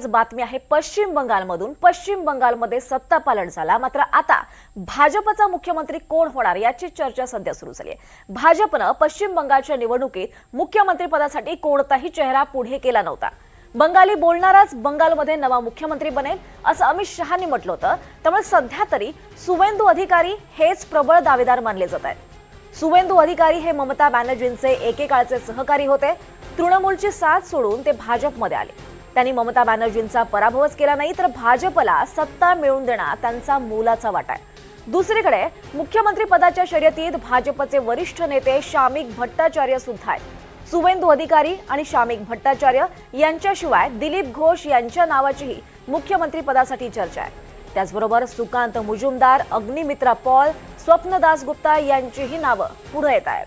बातमी आहे पश्चिम बंगालमधून। पश्चिम बंगालमध्ये सत्ता पालट झाला, मात्र आता भाजपचा मुख्यमंत्री कोण होणार याची चर्चा सध्या सुरू झाली आहे। भाजपनं पश्चिम बंगालच्या निवडणुकीत मुख्यमंत्री पदासाठी कोणताही चेहरा पुढे केला नव्हता। बंगाली बोलणाराच बंगालमध्ये नवा मुख्यमंत्री बनेल असं अमित शहांनी म्हटलं होतं। त्यामुळे सध्या तरी सुवेंदू अधिकारी हेच प्रबळ दावेदार मानले जात आहेत। सुवेंदू अधिकारी हे ममता बॅनर्जींचे एकेकाळचे सहकारी होते। तृणमूलची साथ सोडून ते भाजपमध्ये आले। त्यांनी ममता बॅनर्जींचा पराभवच केला नाही, तर भाजपला सत्ता मिळवून देण्यात त्यांचा मोलाचा वाटा आहे। दुसरीकडे मुख्यमंत्री पदाच्या शर्यतीत भाजपचे वरिष्ठ नेते शामिक भट्टाचार्य सुद्धा आहेत। सुवेंदू अधिकारी आणि शामिक भट्टाचार्य यांच्याशिवाय दिलीप घोष यांच्या नावाचीही मुख्यमंत्री पदासाठी चर्चा आहे। त्याचबरोबर सुकांत मुजुमदार, अग्निमित्रा पॉल, स्वप्नदास गुप्ता यांचीही नावं पुढे येत आहेत।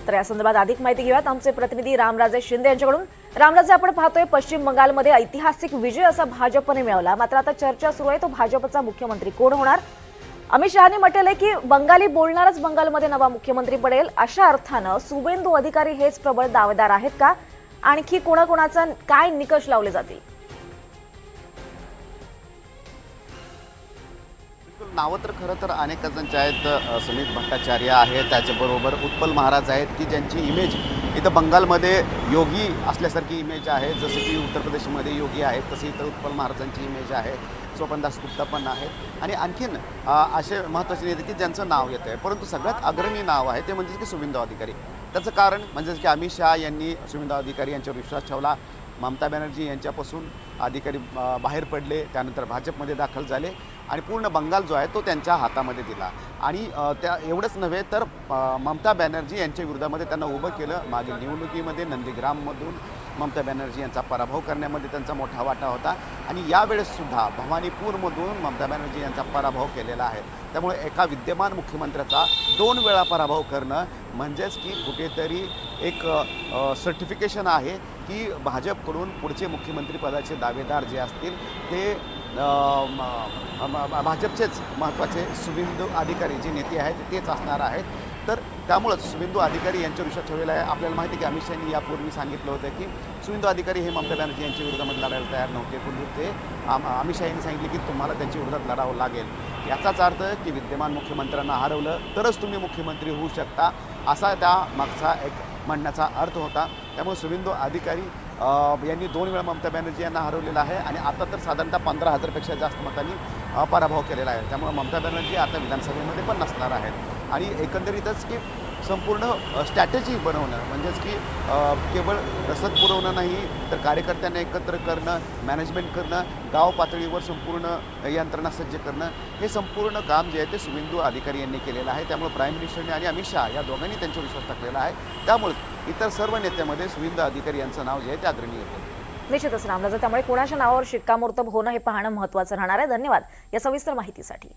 तर या संदर्भात अधिक माहिती घेऊयात आमचे प्रतिनिधी रामराजे शिंदे यांच्याकडून। रामराजे, आपण पाहतोय पश्चिम बंगालमध्ये ऐतिहासिक विजय असा भाजपने मिळवला, मात्र आता चर्चा सुरू आहे तो भाजपचा मुख्यमंत्री कोण होणार। अमित शहांनी म्हटलंय की बंगाली बोलणारच बंगालमध्ये नवा मुख्यमंत्री बनेल। अशा अर्थानं सुवेंदू अधिकारी हेच प्रबळ दावेदार आहेत का? आणखी कोणाकोणाचा काय निकष लावले जातील? नावं तर खरं तर अनेक जणांचे आहेत। सुमित भट्टाचार्य आहेत, त्याच्याबरोबर उत्पल महाराज आहेत की ज्यांची इमेज इथं बंगालमध्ये योगी असल्यासारखी इमेज आहे। जसं की उत्तर प्रदेशमध्ये योगी आहेत, तसं इथं उत्पल महाराजांची इमेज आहे। स्वप्नदास गुप्ता पण आहेत आणि आणखीन असे महत्त्वाचे नेते की ज्यांचं नाव येतं आहे। परंतु सगळ्यात अग्रणी नाव आहे ते म्हणजे की सुवेंदू अधिकारी। त्याचं कारण म्हणजे की अमित शहा यांनी सुवेंदू अधिकारी यांच्यावर विश्वास ठेवला। ममता बॅनर्जी यांच्यापासून अधिकारी बाहेर पडले, त्यानंतर भाजपमध्ये दाखल झाले आणि पूर्ण बंगाल जो आहे तो त्यांच्या हातामध्ये दिला। आणि त्या एवढंच नव्हे तर ममता बॅनर्जी यांच्या विरोधामध्ये त्यांना उभं केलं। मागील निवडणुकीमध्ये नंदीग्राममधून ममता बॅनर्जी यांचा पराभव करण्यामध्ये त्यांचा मोठा वाटा होता आणि यावेळेससुद्धा भवानीपूरमधून ममता बॅनर्जी यांचा पराभव केलेला आहे। त्यामुळे एका विद्यमान मुख्यमंत्र्याचा 2 वेळा पराभव करणं म्हणजेच की कुठेतरी एक सर्टिफिकेशन आहे की भाजपकडून पुढचे मुख्यमंत्री पदाचे दावेदार जे असतील ते भाजपचेच महत्त्वाचे सुवेंदू अधिकारी जे नेते आहेत तेच असणार आहेत। तर त्यामुळंच सुवेंदू अधिकारी यांच्यावर विश्वास ठेवलेला आहे। आपल्याला माहिती आहे की अमित शहांनी यापूर्वी सांगितलं होतं की सुवेंदू अधिकारी हे ममता बॅनर्जी यांच्या विरोधामध्ये लढायला तयार नव्हते, पण ते अमित शहा यांनी सांगितले की तुम्हाला त्यांच्या विरोधात लढावं लागेल। याचाच अर्थ की विद्यमान मुख्यमंत्र्यांना हरवलं तरच तुम्ही मुख्यमंत्री होऊ शकता, असा त्या मागचा एक म्हणण्याचा अर्थ होता। त्यामुळे सुवेंदू अधिकारी यांनी 2 वेळा ममता बॅनर्जी यांना हरवलेलं आहे आणि आता तर साधारणतः 15,000पेक्षा जास्त मतांनी पराभव केलेला आहे। त्यामुळे ममता बॅनर्जी आता विधानसभेमध्ये पण नसणार आहेत आणि एकंदरीतच की संपूर्ण स्ट्रॅटेजी बनवणं म्हणजेच की केवळ रसद पुरवणं नाही तर कार्यकर्त्यांना एकत्र करणं, मॅनेजमेंट करणं, गाव पातळीवर संपूर्ण यंत्रणा सज्ज करणं, हे संपूर्ण काम जे आहे ते सुवेंदू अधिकारी यांनी केलेलं आहे। त्यामुळे प्राईम मिनिस्टरने आणि अमित शहा या दोघांनी त्यांच्यावर विश्वास टाकलेला आहे। त्यामुळे इतर सर्व नेत्यामध्ये सुवेंदू अधिकारी यांचं नाव जे आहे ते अग्रणी येतं। निश्चितच रामराजे, त्यामुळे कोणाच्या नावावर शिक्कामोर्तब होणं हे पाहणं महत्त्वाचं राहणार आहे। धन्यवाद या सविस्तर माहितीसाठी।